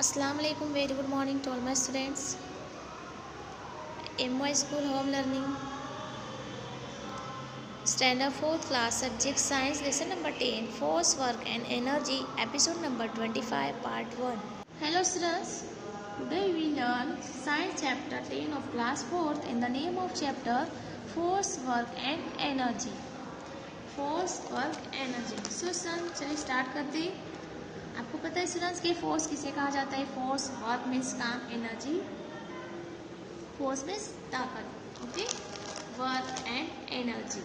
Assalamu alaikum, very good morning to all my students. MY School Home Learning Standard 4th class subject Science lesson number 10 Force, Work and Energy episode number 25 part 1. Hello students, today we learn Science chapter 10 of class 4th in the name of chapter Force, Work and Energy. Force, Work, Energy. So students चलिए start करते हैं. आपको पता है students के force किसे कहा जाता है? फोर्स, वर्क मीन्स काम, एनर्जी, फोर्स मीन्स ताकत. Okay, work and energy.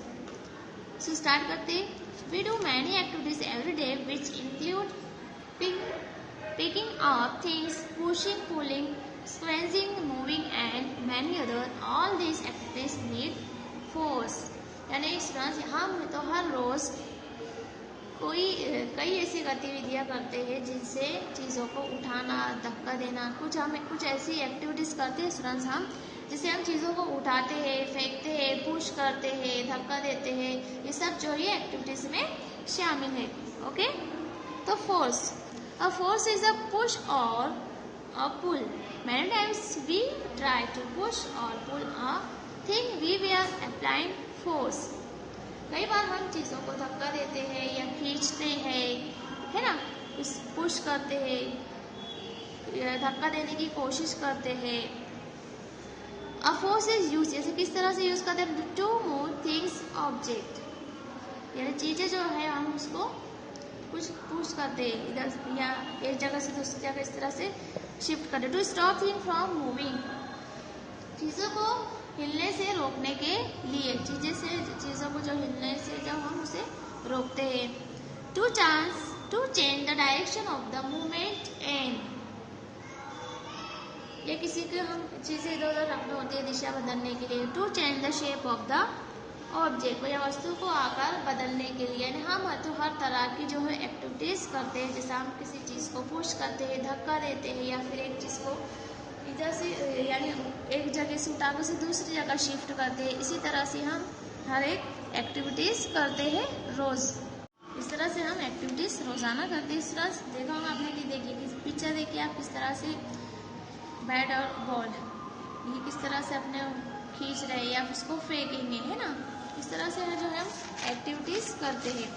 So start करते हैं. We do many activities every day which include picking up things, pushing, pulling, squeezing, moving and many other. All this activities need force. यानी students हम तो हर रोज कई ऐसी गतिविधियां करते हैं जिनसे चीज़ों को उठाना, धक्का देना, कुछ ऐसी एक्टिविटीज़ करते हैं स्टूडेंट्स हम जिससे हम चीज़ों को उठाते हैं, फेंकते हैं, पुश करते हैं, धक्का देते हैं. ये सब जो ये एक्टिविटीज़ में शामिल है. ओके, तो force, a force is a push और a pull. Many times we try to push और pull a thing we are applying force. कई बार हम चीज़ों को धक्का देते हैं या खींचते हैं, है ना, पुश करते हैं, धक्का देने की कोशिश करते हैं. अ फोर्स इज यूज, जैसे किस तरह से यूज करते हैं? टू मूव थिंग्स, ऑब्जेक्ट, यानी चीज़ें जो है हम उसको कुछ पुश करते हैं इधर या एक जगह से दूसरी जगह इस तरह से शिफ्ट करते. To stop thing from moving, चीज़ों को हिलने से रोकने के लिए, चीज़ों को जो हिलने से जब हम उसे रोकते हैं. To change the direction of the movement and, या किसी के हम चीज़ें इधर उधर रखनी होती है दिशा बदलने के लिए. To change the shape of the object, या वस्तु को आकार बदलने के लिए. यानी हम तो हर तरह की जो है एक्टिविटीज़ करते हैं, जैसे हम किसी चीज़ को पुश करते हैं, धक्का देते हैं, या फिर एक चीज़ को इधर से यानी एक जगह से उठाकर से दूसरी जगह शिफ्ट करते हैं. इसी तरह से हम हर एक एक्टिविटीज़ करते हैं रोज़. इस तरह से हम एक्टिविटीज़ रोज़ाना करते हैं. इस तरह से देखा होगा आपने कि देखिए पिक्चर देखिए आप, किस तरह से बैट और बॉल ये किस तरह से अपने खींच रहे हैं या उसको फेंकेंगे, है ना. इस तरह से जो है हम एक्टिविटीज़ करते हैं.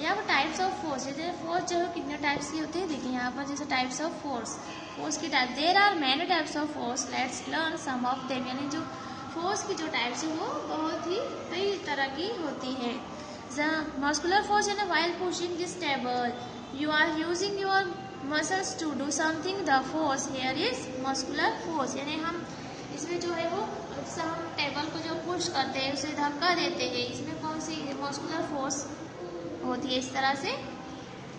यहाँ पर टाइप्स ऑफ फोर्स, जैसे फोर्स जो है कितने टाइप्स की होती है देखिए यहाँ पर. जैसे टाइप्स ऑफ फोर्स की type, there are many types of force, let's learn some of them. यानी जो फोर्स की जो टाइप्स है वो बहुत ही कई तरह की होती है. मस्कुलर फोर्स यानी while pushing this table you are using your muscles to do something. The force here is muscular force. यानी हम इसमें जो है वो हम टेबल को जो पुश करते हैं, उसे धक्का देते हैं, इसमें कौन सी मस्कुलर फोर्स होती है. इस तरह से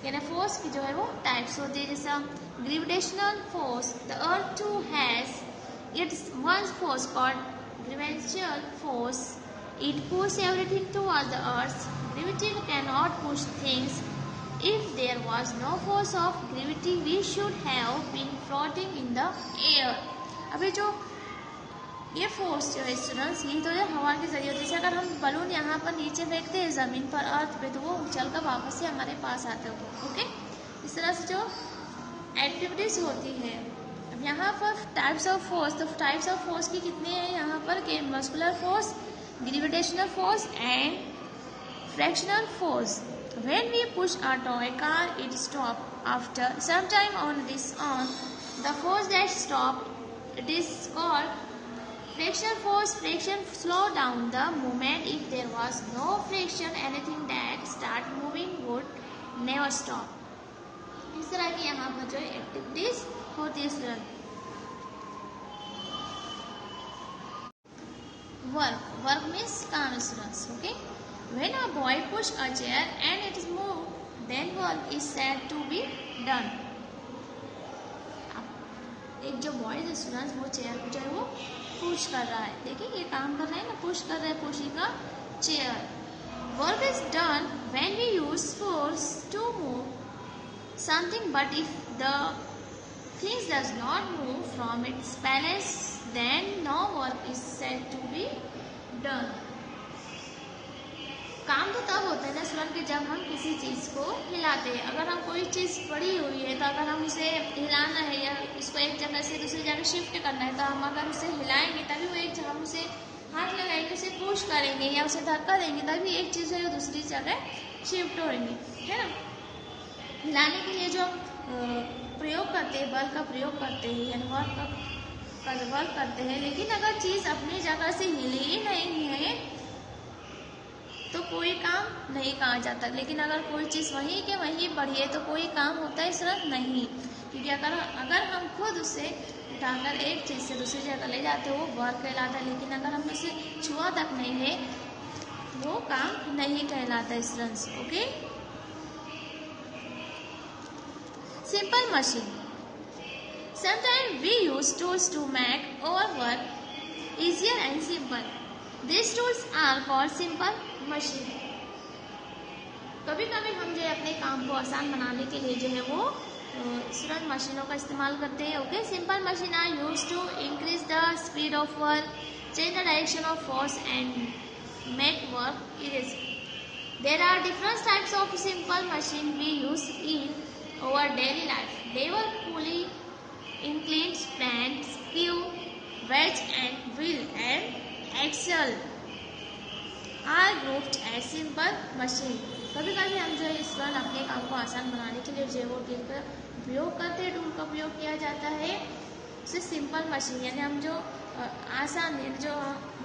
यानी फोर्स की जो है वो टाइप्स होती है. जैसा gravitational force, the earth too has its own force called gravitational force. It push everything toward the earth. Gravity can not push things. If there was no force of gravity we should have been floating in the air. अभी जो ये force जो है students, ये तो हवा के जरिए होती है. जैसे अगर हम बलून यहाँ पर नीचे फेंकते हैं ज़मीन पर, अर्थ पे, तो वो उछलकर वापस से हमारे पास आते हो. ओके, इस तरह से जो एक्टिविटीज़ होती है. अब यहाँ पर टाइप्स ऑफ फोर्स, तो टाइप्स ऑफ फोर्स की कितने हैं यहाँ पर के? Muscular force, gravitational force and frictional force. When we push a toy car it stop after some time on the force that stop it is called frictional force. Friction slow down the movement. If there was no friction, anything that start moving would never stop. इस तरह की यहाँ पर जो activities होती है. Work means काम students. Okay, when a boy push a chair and it is move, then work is said to be done. एक जो बॉय है स्टूडेंट्स, वो चेयर को जो है वो पुश कर रहा है. देखिए ये काम कर रहे हैं ना, पुश कर रहे हैं, पुशिंग का chair. Work is done when we use force to move something, but if the things does not move from its balance then no work is said to be done. काम तो तब होता है ना स्टूडेंट कि जब हम किसी चीज़ को हिलाते हैं। अगर हम कोई चीज़ पड़ी हुई है तो अगर हम उसे हिलाना है या इसको एक जगह से दूसरी जगह शिफ्ट करना है तो हम अगर उसे हिलाएंगे तभी वो एक हम उसे हाथ लगाएंगे, उसे पुश करेंगे या उसे धक्का देंगे तभी एक चीज़ है वो दूसरी जगह शिफ्ट होंगी, है ना। हिलाने के लिए जो हम प्रयोग करते हैं, बल का प्रयोग करते हैं यानी वर्क करते हैं, लेकिन अगर चीज़ अपनी जगह से हिले ही नहीं है तो कोई काम नहीं कहा जाता। लेकिन अगर कोई चीज़ वहीं के वहीं पड़ी है तो कोई काम होता है सिर्फ नहीं, क्योंकि अगर हम खुद उसे उठाकर एक चीज़ से दूसरी जगह ले जाते हैं वो वर्क कहलाता है। लेकिन अगर हम उसे छुआ तक नहीं है वो काम नहीं कहलाता है students. Okay, simple machine. Sometimes we use tools to make our work easier and simple. These tools are called simple machine. कभी कभी हम जो है अपने काम को आसान बनाने के लिए जो है वो तुरंत मशीनों का इस्तेमाल करते हैं। Okay, simple machine are use to increase the speed of work, change the direction of force and make work easy. There are different types of simple machine we use in our daily life. Lever, pulley, inclined, stand, screw, wedge and wheel and axle are grouped as simple machine. कभी कभी हम जो है इस बार अपने काम को आसान बनाने के लिए जो है वो टूल का उपयोग करते हैं। टूल का उपयोग किया जाता है उसे सिंपल मशीन यानी हम जो आसान जो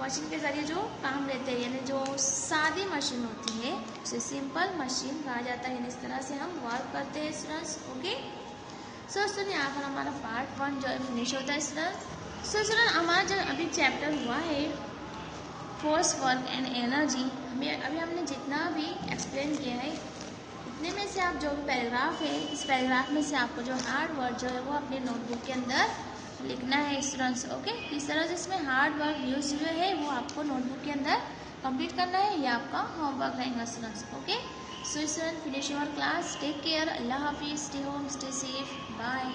मशीन के जरिए जो काम लेते हैं यानी जो सादी मशीन होती है उसे सिंपल मशीन कहा जाता है। इस तरह से हम वर्क करते हैं स्टूडेंट्स। ओके, सो स्टूडेंट यहाँ पर हमारा पार्ट 1 जो है फिनिश होता है स्टूडेंट्स। सो स्टूडेंट हमारा जो अभी चैप्टर हुआ है फोर्स, वर्क एंड एनर्जी, अभी हमने जितना भी एक्सप्लेन किया है इतने में से आप जो भी पैराग्राफ है इस पैराग्राफ में से आपको जो हार्ड वर्ड जो है वो अपने नोटबुक के अंदर लिखना है स्टूडेंट्स। ओके, किस तरह से इसमें हार्ड वर्क यूज हुए है वो आपको नोटबुक के अंदर कंप्लीट करना है, ये आपका होमवर्क रहेगा students. Okay, so student finish your class, take care, अल्लाह हाफिज, stay home, stay safe, bye.